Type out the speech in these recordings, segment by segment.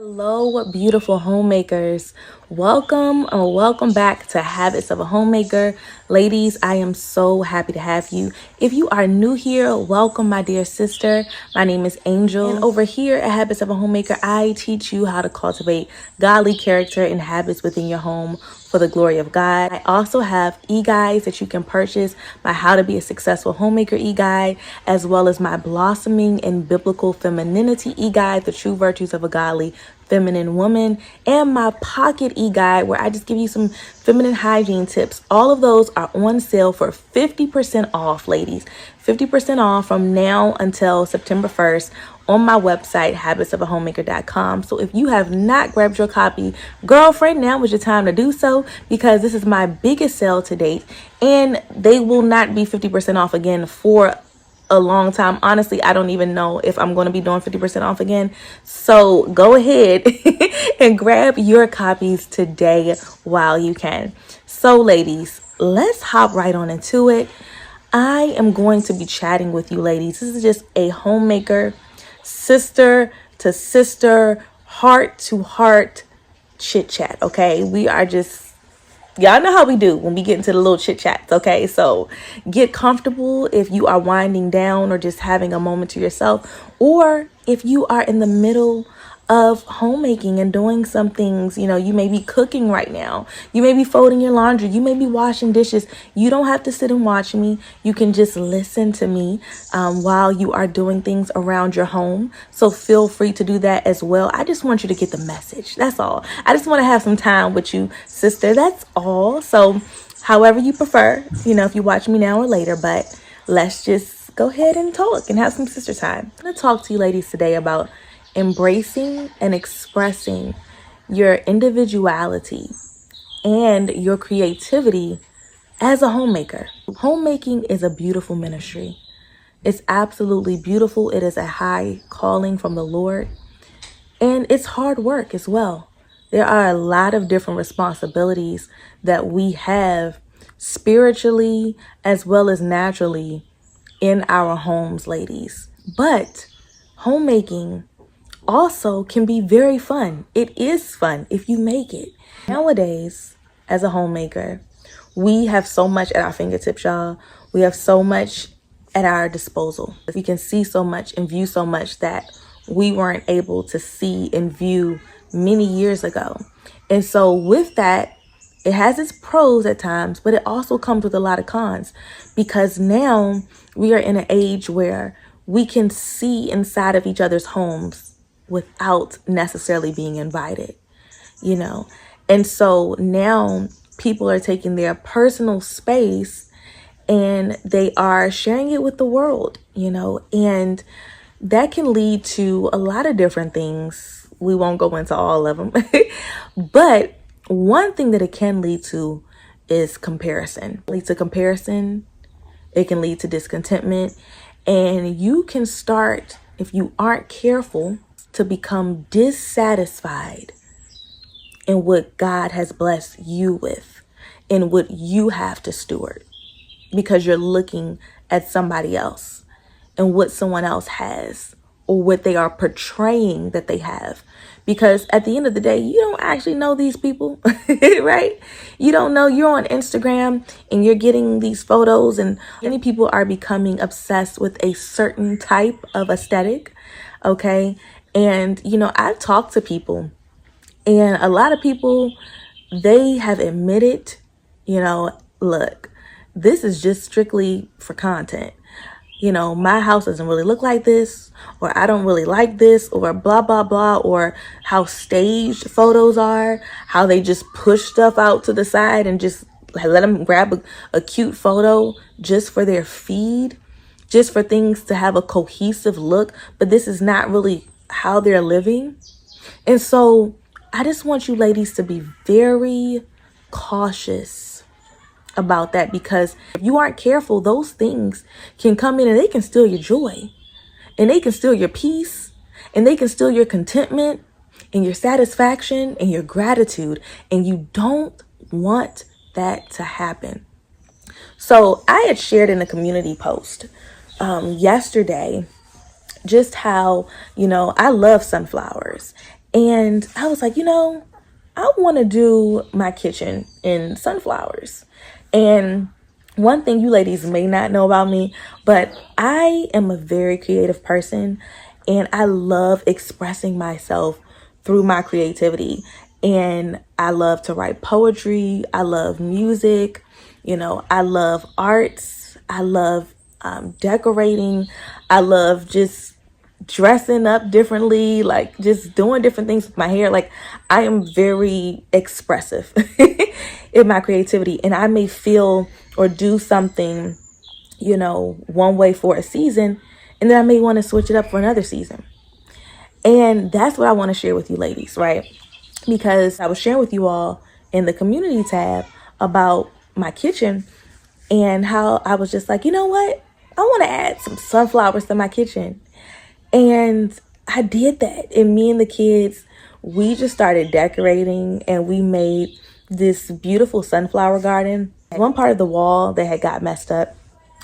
Hello, beautiful homemakers. Welcome or welcome back to Habits of a Homemaker. Ladies, I am so happy to have you. If you are new here, welcome, my dear sister. My name is Angel. And over here at Habits of a Homemaker, I teach you how to cultivate godly character and habits within your home for the glory of God. I also have e-guides that you can purchase, my How to Be a Successful Homemaker e-guide, as well as my Blossoming in Biblical Femininity e-guide, The True Virtues of a Godly Feminine Woman, and my Pocket e-guide where I just give you some feminine hygiene tips. All of those are on sale for 50% off, ladies. 50% off from now until September 1st on my website, habitsofahomemaker.com. So if you have not grabbed your copy, girlfriend, now is your time to do so, because this is my biggest sale to date, and they will not be 50% off again for a long time. Honestly, I don't even know if I'm going to be doing 50% off again. So go ahead and grab your copies today while you can. So ladies, let's hop right on into it. I am going to be chatting with you ladies. This is just a homemaker, sister to sister, heart to heart chit chat. Okay. We are just, y'all know how we do when we get into the little chit chats. Okay. So get comfortable if you are winding down or just having a moment to yourself, or if you are in the middle of homemaking and doing some things. You know, you may be cooking right now, you may be folding your laundry, you may be washing dishes. You don't have to sit and watch me. You can just listen to me while you are doing things around your home. So feel free to do that as well. I just want you to get the message. That's all. I just want to have some time with you, sister. That's all. So however you prefer, you know, if you watch me now or later, but let's just go ahead and talk and have some sister time. I'm going to talk to you ladies today about embracing and expressing your individuality and your creativity as a homemaker. Homemaking is a beautiful ministry. It's absolutely beautiful. It is a high calling from the Lord, and it's hard work as well. There are a lot of different responsibilities that we have spiritually as well as naturally in our homes, ladies. But homemaking also can be very fun. It is fun if you make it. Nowadays, as a homemaker, we have so much at our fingertips, y'all. We have so much at our disposal. We can see so much and view so much that we weren't able to see and view many years ago. And so with that, it has its pros at times, but it also comes with a lot of cons, because now we are in an age where we can see inside of each other's homes without necessarily being invited, you know. And so now people are taking their personal space and they are sharing it with the world, you know, and that can lead to a lot of different things. We won't go into all of them, but one thing that it can lead to is comparison. It leads to comparison. It can lead to discontentment, and you can start, if you aren't careful, to become dissatisfied in what God has blessed you with and what you have to steward, because you're looking at somebody else and what someone else has or what they are portraying that they have. Because at the end of the day, you don't actually know these people, right? You don't know. You're on Instagram and you're getting these photos, and many people are becoming obsessed with a certain type of aesthetic, okay? And, you know, I've talked to people, and a lot of people, they have admitted, you know, look, this is just strictly for content. You know, my house doesn't really look like this, or I don't really like this, or blah, blah, blah, or how staged photos are, how they just push stuff out to the side and just let them grab a cute photo just for their feed, just for things to have a cohesive look. But this is not really how they're living. And so I just want you ladies to be very cautious about that, because if you aren't careful, those things can come in and they can steal your joy, and they can steal your peace, and they can steal your contentment and your satisfaction and your gratitude. And you don't want that to happen. So I had shared in a community post yesterday just how, you know, I love sunflowers. And I was like, I want to do my kitchen in sunflowers. And one thing you ladies may not know about me, but I am a very creative person, and I love expressing myself through my creativity. And I love to write poetry. I love music. I love arts. I love decorating. I love just dressing up differently, like just doing different things with my hair. Like, I am very expressive in my creativity, and I may feel or do something, one way for a season, and then I may want to switch it up for another season. And that's what I want to share with you ladies, right? Because I was sharing with you all in the community tab about my kitchen, and how I was just like, you know what? I want to add some sunflowers to my kitchen. And I did that. And me and the kids, we just started decorating, and we made this beautiful sunflower garden. One part of the wall that had got messed up,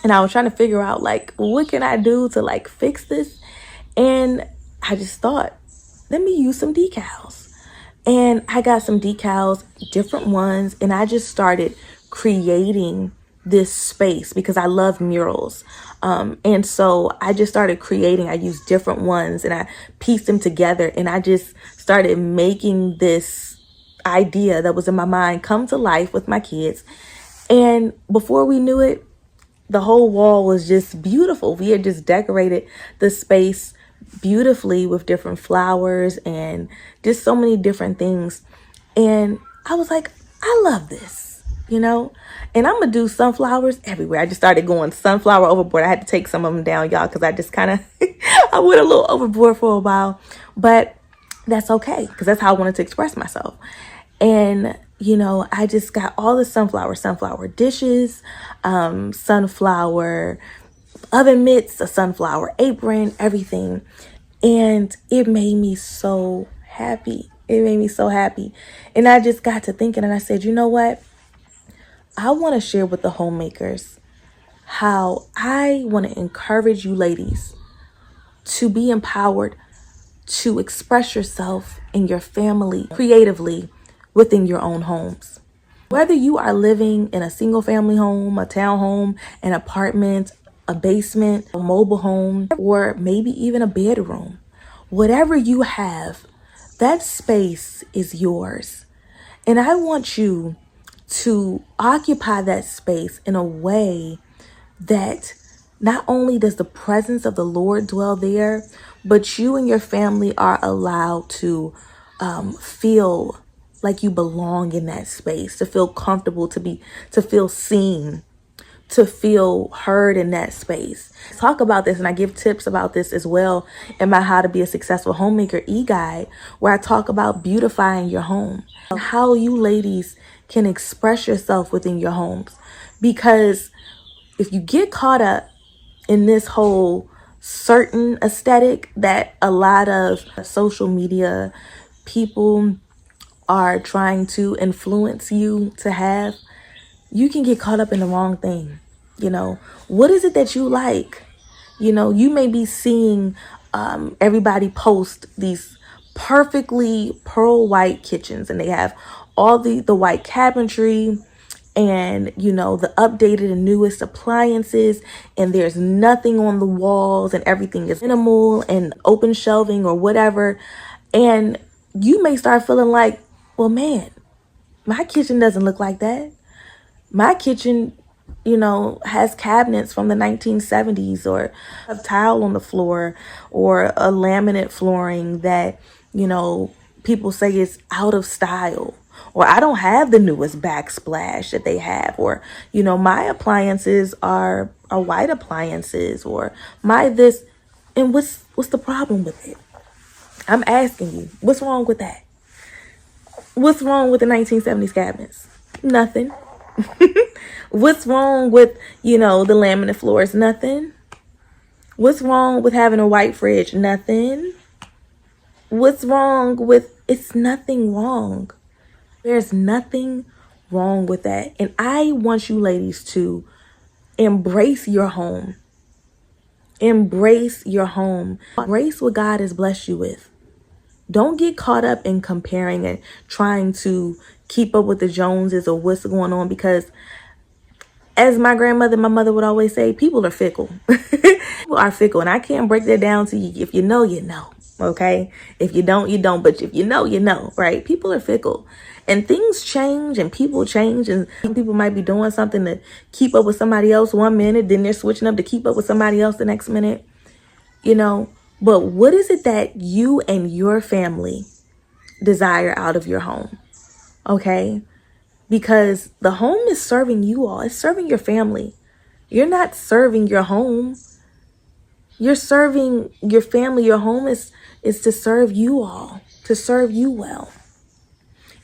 and I was trying to figure out, like, what can I do to like fix this? And I just thought, let me use some decals. And I got some decals, different ones, and I just started creating this space because I love murals. And so I just started creating. I used different ones and I pieced them together, and I just started making this idea that was in my mind come to life with my kids. And before we knew it, the whole wall was just beautiful. We had just decorated the space beautifully with different flowers and just so many different things. And I was like, I love this, and I'm gonna do sunflowers everywhere. I just started going sunflower overboard. I had to take some of them down, y'all, because I just kind of I went a little overboard for a while, but that's okay, because that's how I wanted to express myself. And I just got all the sunflower dishes, sunflower oven mitts, a sunflower apron, everything. And it made me so happy. It made me so happy. And I just got to thinking, and I said, you know what? I want to share with the homemakers how I want to encourage you ladies to be empowered to express yourself and your family creatively within your own homes. Whether you are living in a single family home, a townhome, an apartment, a basement, a mobile home, or maybe even a bedroom, whatever you have, that space is yours. And I want you to occupy that space in a way that not only does the presence of the Lord dwell there, but you and your family are allowed to feel like you belong in that space, to feel comfortable, to feel seen, to feel heard in that space. Talk about this, and I give tips about this as well in my How to Be a Successful Homemaker e-guide, where I talk about beautifying your home, how you ladies can express yourself within your homes. Because if you get caught up in this whole certain aesthetic that a lot of social media people are trying to influence you to have, you can get caught up in the wrong thing. What is it that you like? You may be seeing everybody post these perfectly pearl white kitchens, and they have all the white cabinetry and the updated and newest appliances, and there's nothing on the walls, and everything is minimal and open shelving or whatever. And you may start feeling like, well, man, my kitchen doesn't look like that. My kitchen, has cabinets from the 1970s, or a tile on the floor, or a laminate flooring that, people say is out of style. Or I don't have the newest backsplash that they have. Or, my appliances are white appliances, or my this. And what's the problem with it? I'm asking you, what's wrong with that? What's wrong with the 1970s cabinets? Nothing. What's wrong with, the laminate floors? Nothing. What's wrong with having a white fridge? Nothing. What's wrong with, it's nothing wrong. There's nothing wrong with that. And I want you ladies to embrace your home. Embrace your home. Embrace what God has blessed you with. Don't get caught up in comparing and trying to keep up with the Joneses or what's going on, because as my mother would always say, people are fickle. People are fickle, and I can't break that down to you. If you know, you know, okay? If you don't, you don't. But if you know, right? People are fickle, and things change, and people change, and people might be doing something to keep up with somebody else one minute, then they're switching up to keep up with somebody else the next minute, you know? But what is it that you and your family desire out of your home, okay? Because the home is serving you all. It's serving your family. You're not serving your home. You're serving your family. Your home is to serve you all, to serve you well.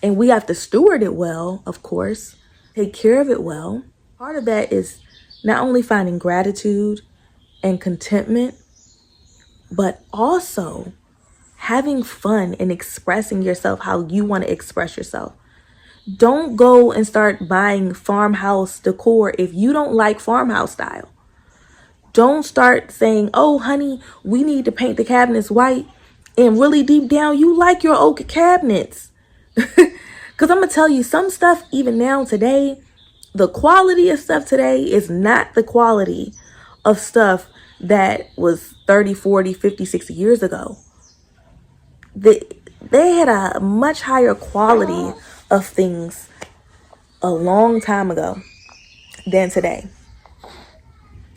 And we have to steward it well, of course, take care of it well. Part of that is not only finding gratitude and contentment, but also having fun and expressing yourself how you want to express yourself. Don't go and start buying farmhouse decor if you don't like farmhouse style. Don't start saying, oh, honey, we need to paint the cabinets white. And really deep down, you like your oak cabinets. Because I'm going to tell you, some stuff, even now today, the quality of stuff today is not the quality of stuff that was 30, 40, 50, 60 years ago. They had a much higher quality of things a long time ago than today.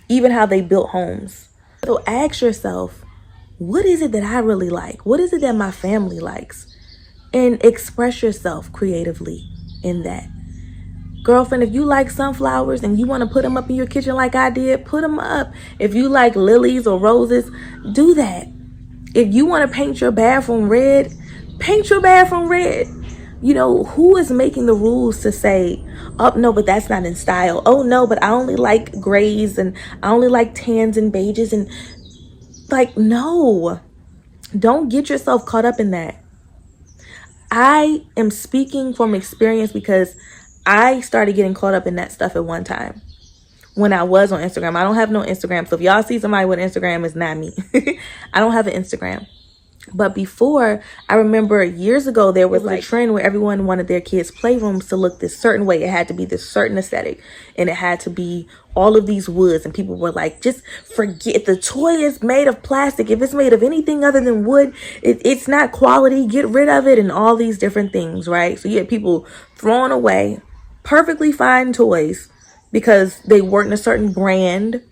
Even how they built homes. So ask yourself, what is it that I really like? What is it that my family likes? And express yourself creatively in that. Girlfriend, if you like sunflowers and you want to put them up in your kitchen like I did, put them up. If you like lilies or roses, do that. If you want to paint your bathroom red, paint your bathroom red. You know, who is making the rules to say, oh, no, but that's not in style. Oh, no, but I only like grays and I only like tans and beiges. And like, no, don't get yourself caught up in that. I am speaking from experience because I started getting caught up in that stuff at one time when I was on Instagram. I don't have no Instagram. So if y'all see somebody with Instagram, it's not me. I don't have an Instagram. But before, I remember years ago, there was like a trend where everyone wanted their kids' playrooms to look this certain way. It had to be this certain aesthetic, and it had to be all of these woods. And people were like, just forget, the toy is made of plastic. If it's made of anything other than wood, it's not quality. Get rid of it, and all these different things, right? So you had people throwing away perfectly fine toys because they weren't a certain brand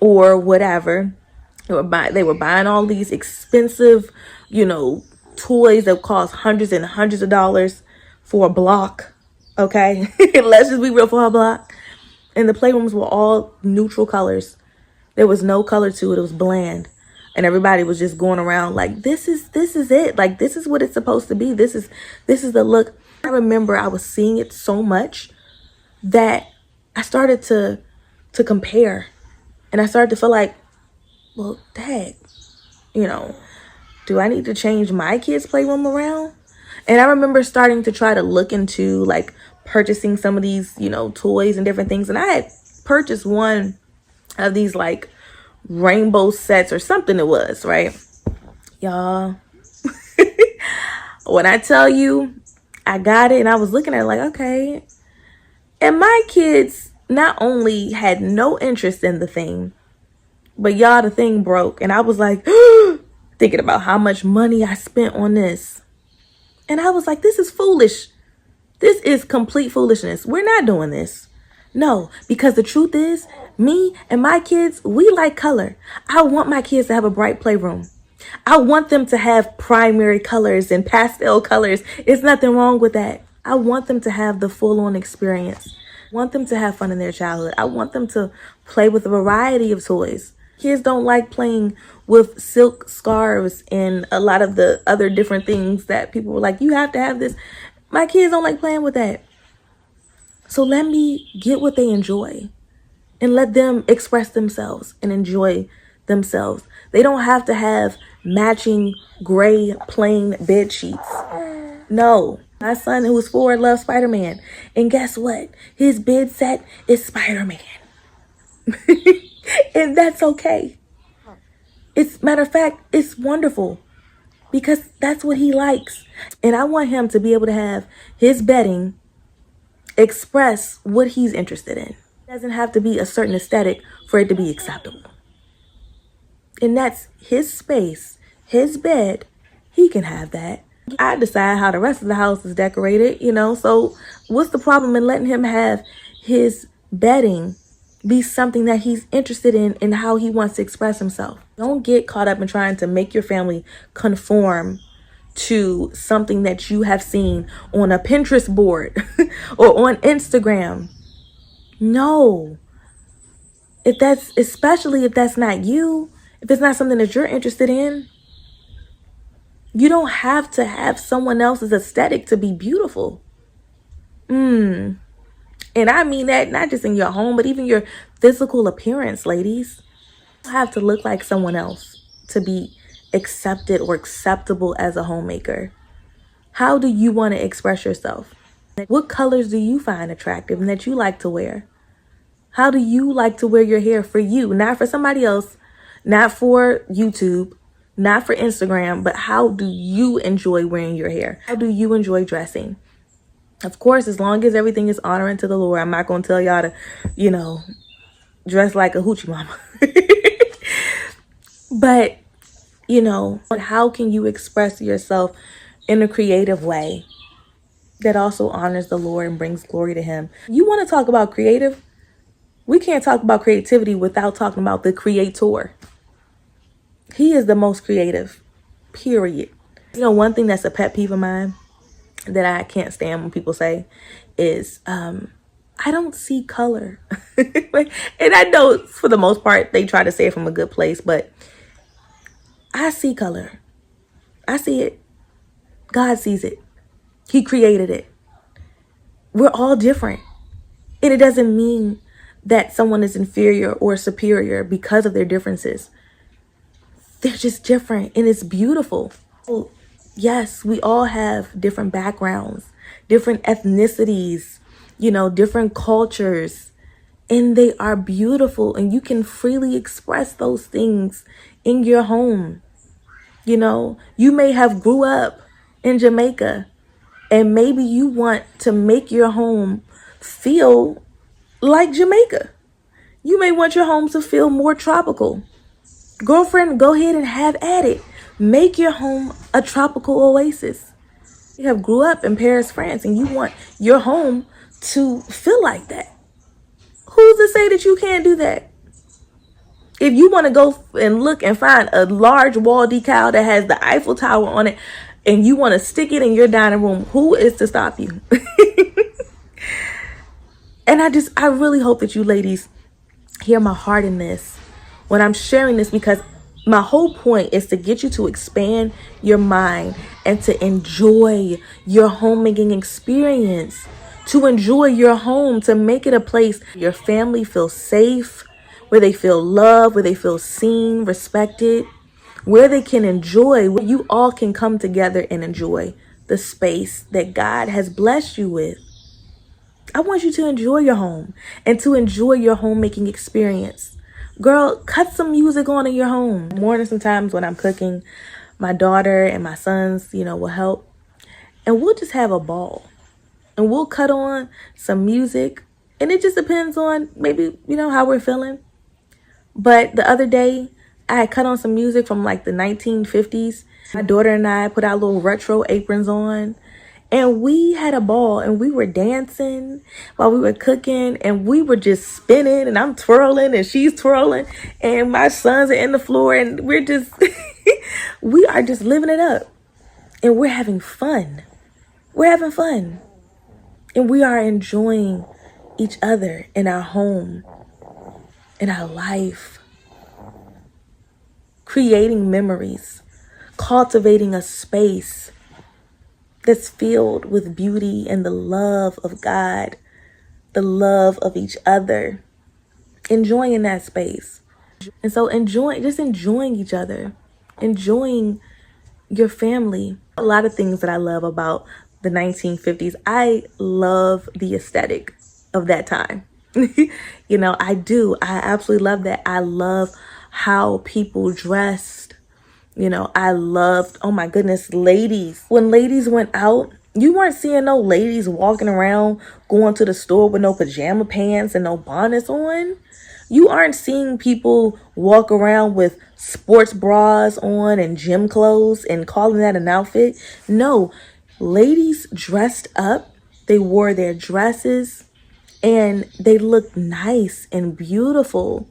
or whatever. They were buying all these expensive, you know, toys that cost hundreds and hundreds of dollars for a block. Okay, let's just be real, for a block. And the playrooms were all neutral colors. There was no color to it. It was bland, and everybody was just going around like, this is it. Like, this is what it's supposed to be. This is the look. I remember I was seeing it so much that I started to compare, and I started to feel like, well, dang, you know, do I need to change my kids' playroom around? And I remember starting to try to look into like purchasing some of these, you know, toys and different things. And I had purchased one of these like rainbow sets or something it was, right? Y'all, when I tell you I got it and I was looking at it like, okay. And my kids not only had no interest in the thing, but y'all, the thing broke. And I was like, thinking about how much money I spent on this. And I was like, this is foolish. This is complete foolishness. We're not doing this. No, because the truth is, me and my kids, we like color. I want my kids to have a bright playroom. I want them to have primary colors and pastel colors. There's nothing wrong with that. I want them to have the full-on experience. I want them to have fun in their childhood. I want them to play with a variety of toys. Kids don't like playing with silk scarves and a lot of the other different things that people were like, you have to have this. My kids don't like playing with that. So let me get what they enjoy and let them express themselves and enjoy themselves. They don't have to have matching gray plain bed sheets. No. My son, who was 4, loves Spider-Man. And guess what? His bed set is Spider-Man. And that's okay. Matter of fact, it's wonderful. because that's what he likes. And I want him to be able to have his bedding express what he's interested in. It doesn't have to be a certain aesthetic for it to be acceptable. And that's his space, his bed. He can have that. I decide how the rest of the house is decorated, so what's the problem in letting him have his bedding be something that he's interested in and how he wants to express himself? Don't get caught up in trying to make your family conform to something that you have seen on a Pinterest board or on Instagram. No. Especially if that's not you, if it's not something that you're interested in, you don't have to have someone else's aesthetic to be beautiful. And I mean that not just in your home, but even your physical appearance, ladies. You don't have to look like someone else to be accepted or acceptable as a homemaker. How do you want to express yourself? What colors do you find attractive and that you like to wear? How do you like to wear your hair for you, not for somebody else, not for YouTube, not for Instagram, but how do you enjoy wearing your hair? How do you enjoy dressing? Of course, as long as everything is honoring to the Lord, I'm not going to tell y'all to, dress like a hoochie mama. But, how can you express yourself in a creative way that also honors the Lord and brings glory to him? You want to talk about creative? We can't talk about creativity without talking about the creator. He is the most creative, period. One thing that's a pet peeve of mine that I can't stand when people say is, I don't see color. And I know for the most part, they try to say it from a good place, but I see color. I see it. God sees it. He created it. We're all different. And it doesn't mean that someone is inferior or superior because of their differences. They're just different and it's beautiful. So, yes, we all have different backgrounds, different ethnicities, different cultures, and they are beautiful and you can freely express those things in your home. You may have grew up in Jamaica and maybe you want to make your home feel like Jamaica. You may want your home to feel more tropical. Girlfriend, go ahead and have at it. Make your home a tropical oasis. You have grew up in Paris, France, and you want your home to feel like that. Who's to say that you can't do that? If you want to go and look and find a large wall decal that has the Eiffel Tower on it and you want to stick it in your dining room, who is to stop you? And I really hope that you ladies hear my heart in this when I'm sharing this, because my whole point is to get you to expand your mind and to enjoy your homemaking experience, to enjoy your home, to make it a place where your family feels safe, where they feel loved, where they feel seen, respected, where they can enjoy, where you all can come together and enjoy the space that God has blessed you with. I want you to enjoy your home and to enjoy your homemaking experience. Girl, cut some music on in your home. Morning, sometimes when I'm cooking, my daughter and my sons, will help. And we'll just have a ball. And we'll cut on some music. And it just depends on maybe, how we're feeling. But the other day, I had cut on some music from like the 1950s. My daughter and I put our little retro aprons on. And we had a ball and we were dancing while we were cooking and we were just spinning and I'm twirling and she's twirling and my sons are in the floor and we're just, we are just living it up and we're having fun. We're having fun and we are enjoying each other in our home, in our life, creating memories, cultivating a space that's filled with beauty and the love of God, the love of each other, enjoying that space. And so enjoying each other, enjoying your family. A lot of things that I love about the 1950s. I love the aesthetic of that time. I do. I absolutely love that. I love how people dressed. You know, I loved, oh my goodness, ladies. When ladies went out, you weren't seeing no ladies walking around going to the store with no pajama pants and no bonnets on. You aren't seeing people walk around with sports bras on and gym clothes and calling that an outfit. No, ladies dressed up. They wore their dresses and they looked nice and beautiful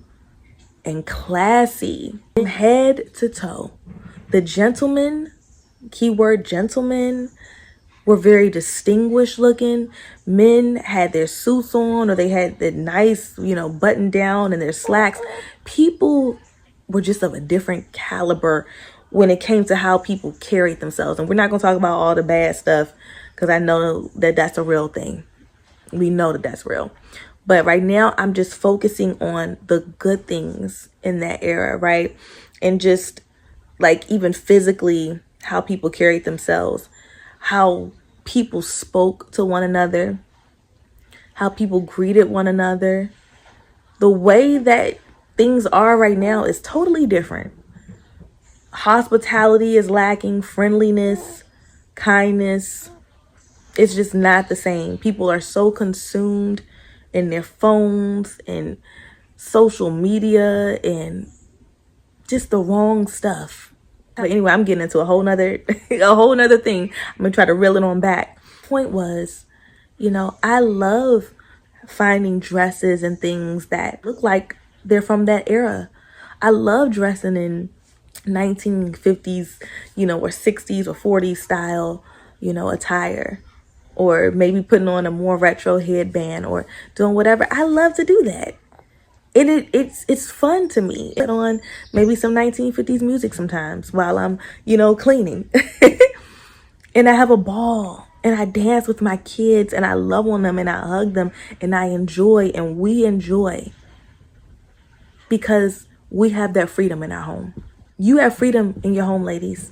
and classy from head to toe. The gentlemen, keyword gentlemen, were very distinguished looking. Men had their suits on, or they had the nice, button down and their slacks. People were just of a different caliber when it came to how people carried themselves. And we're not going to talk about all the bad stuff because I know that that's a real thing. We know that that's real. But right now, I'm just focusing on the good things in that era, right? And just like even physically, how people carried themselves, how people spoke to one another, how people greeted one another. The way that things are right now is totally different. Hospitality is lacking, friendliness, kindness. It's just not the same. People are so consumed in their phones and social media and just the wrong stuff. But anyway, I'm getting into a whole nother thing. I'm gonna try to reel it on back. Point was, I love finding dresses and things that look like they're from that era. I love dressing in 1950s, or 60s or 40s style, attire, or maybe putting on a more retro headband or doing whatever. I love to do that. And it's fun to me. Put on maybe some 1950s music sometimes while I'm, cleaning. And I have a ball and I dance with my kids and I love on them and I hug them and I enjoy and we enjoy because we have that freedom in our home. You have freedom in your home, ladies.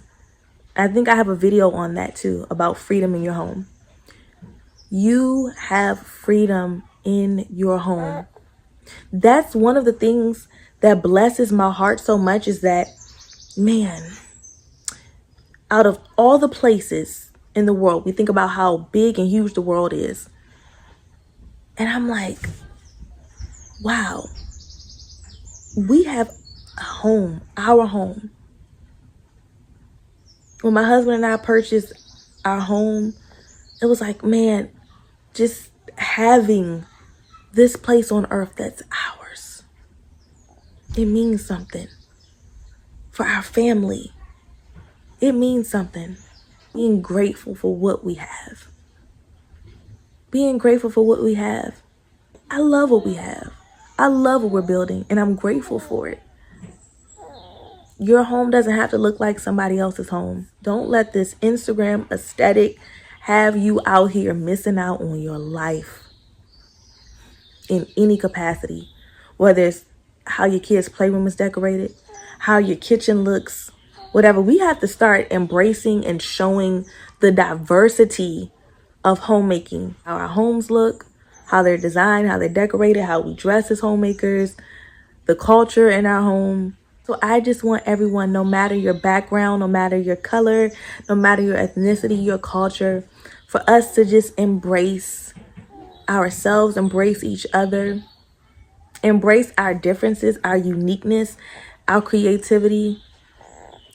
I think I have a video on that too about freedom in your home. You have freedom in your home. That's one of the things that blesses my heart so much is that, man, out of all the places in the world, we think about how big and huge the world is. And I'm like, wow, we have a home, our home. When my husband and I purchased our home, it was like, man, just having this place on earth that's ours. It means something for our family. It means something. Being grateful for what we have. Being grateful for what we have. I love what we have. I love what we're building, and I'm grateful for it. Your home doesn't have to look like somebody else's home. Don't let this Instagram aesthetic have you out here missing out on your life in any capacity. Whether it's how your kids' playroom is decorated, how your kitchen looks, whatever. We have to start embracing and showing the diversity of homemaking. How our homes look, how they're designed, how they're decorated, how we dress as homemakers, the culture in our home. So I just want everyone, no matter your background, no matter your color, no matter your ethnicity, your culture, for us to just embrace ourselves, embrace each other, embrace our differences, our uniqueness, our creativity.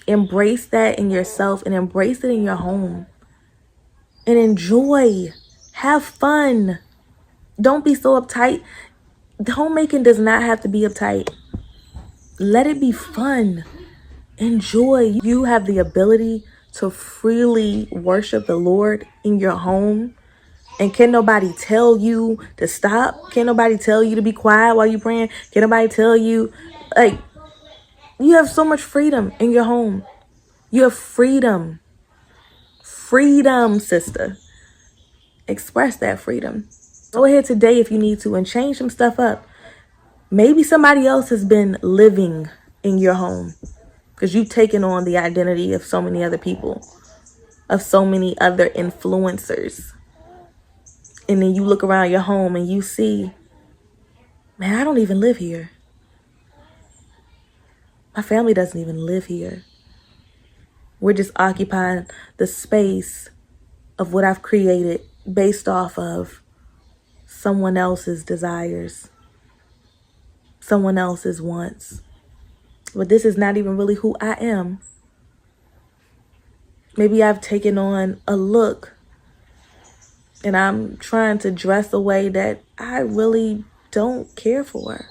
Embrace that in yourself and embrace it in your home. And enjoy. Have fun. Don't be so uptight. Homemaking does not have to be uptight. Let it be fun. Enjoy. You have the ability to freely worship the Lord in your home. And can nobody tell you to stop? Can nobody tell you to be quiet while you're praying? Can nobody tell you, you have so much freedom in your home. You have freedom. Freedom, sister. Express that freedom. Go ahead today if you need to and change some stuff up. Maybe somebody else has been living in your home because you've taken on the identity of so many other people, of so many other influencers. And then you look around your home and you see, man, I don't even live here. My family doesn't even live here. We're just occupying the space of what I've created based off of someone else's desires, someone else's wants. But this is not even really who I am. Maybe I've taken on a look and I'm trying to dress a way that I really don't care for.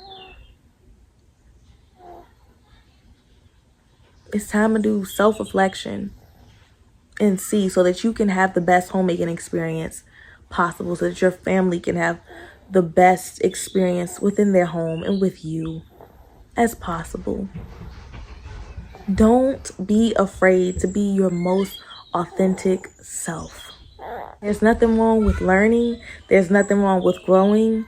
It's time to do self-reflection and see, so that you can have the best homemaking experience possible, so that your family can have the best experience within their home and with you as possible. Don't be afraid to be your most authentic self. There's nothing wrong with learning. There's nothing wrong with growing.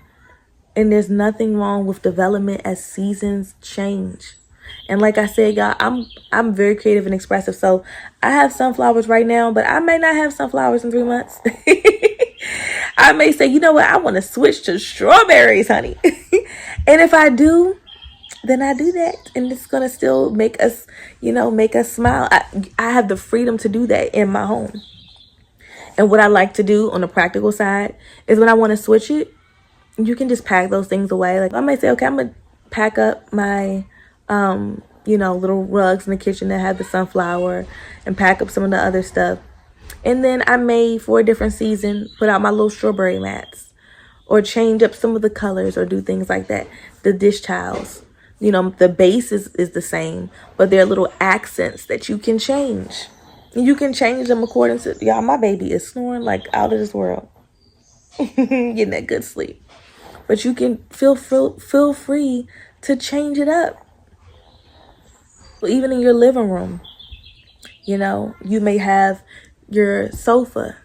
And there's nothing wrong with development as seasons change. And like I said, y'all, I'm very creative and expressive. So I have sunflowers right now, but I may not have sunflowers in 3 months. I may say, you know what? I want to switch to strawberries, honey. And if I do, then I do that. And it's going to still make us, make us smile. I have the freedom to do that in my home. And what I like to do on the practical side is when I want to switch it, you can just pack those things away. Like I might say, okay, I'm going to pack up my, little rugs in the kitchen that have the sunflower and pack up some of the other stuff. And then I may, for a different season, put out my little strawberry mats or change up some of the colors or do things like that. The dish towels, the base is the same, but there are little accents that you can change. You can change them according to, y'all, my baby is snoring like out of this world. Getting that good sleep. But you can feel free to change it up. Even in your living room, you may have your sofa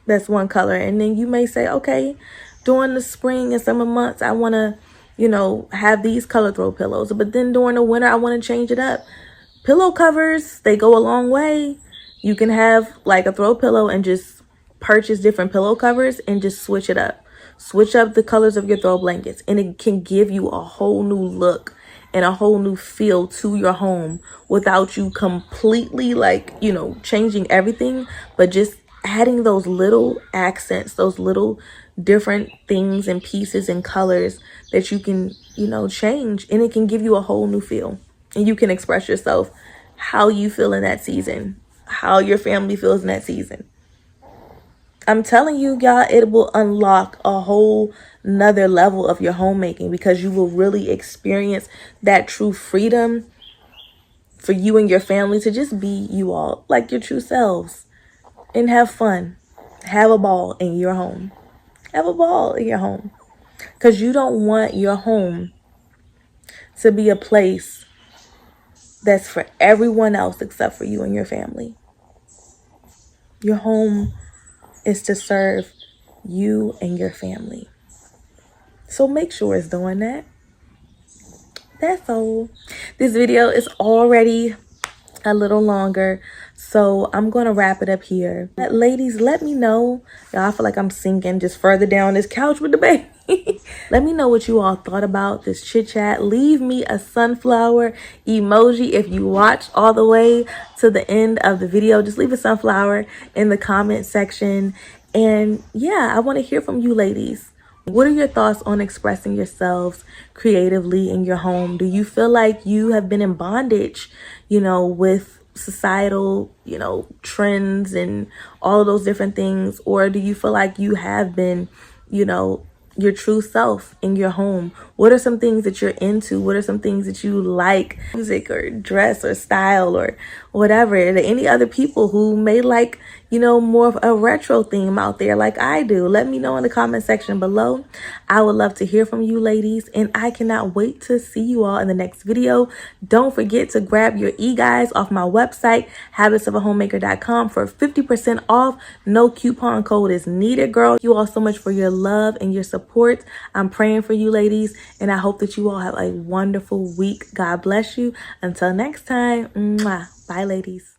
that's one color. And then you may say, okay, during the spring and summer months, I want to, have these color throw pillows. But then during the winter, I want to change it up. Pillow covers, they go a long way. You can have like a throw pillow and just purchase different pillow covers and just switch it up. Switch up the colors of your throw blankets, and it can give you a whole new look and a whole new feel to your home without you completely changing everything, but just adding those little accents, those little different things and pieces and colors that you can, change, and it can give you a whole new feel. And you can express yourself how you feel in that season, how your family feels in that season. I'm telling you, y'all, it will unlock a whole nother level of your homemaking, because you will really experience that true freedom for you and your family to just be you all, like your true selves, and have fun. Have a ball in your home. Have a ball in your home, because you don't want your home to be a place that's for everyone else except for you and your family. Your home is to serve you and your family. So make sure it's doing that. That's all. This video is already a little longer, so I'm going to wrap it up here. Ladies, let me know. Y'all, I feel like I'm sinking just further down this couch with the baby. Let me know what you all thought about this chit chat. Leave me a sunflower emoji if you watched all the way to the end of the video. Just leave a sunflower in the comment section. And yeah, I want to hear from you ladies. What are your thoughts on expressing yourselves creatively in your home? Do you feel like you have been in bondage, with societal, trends and all of those different things? Or do you feel like you have been, your true self in your home? What are some things that you're into? What are some things that you like, music or dress or style or whatever? Are there any other people who may like, more of a retro theme out there like I do? Let me know in the comment section below. I would love to hear from you ladies, and I cannot wait to see you all in the next video. Don't forget to grab your e-guides off my website, habitsofahomemaker.com, for 50% off. No coupon code is needed, girl. Thank you all so much for your love and your support. I'm praying for you ladies, and I hope that you all have a wonderful week. God bless you. Until next time, mwah. Bye ladies.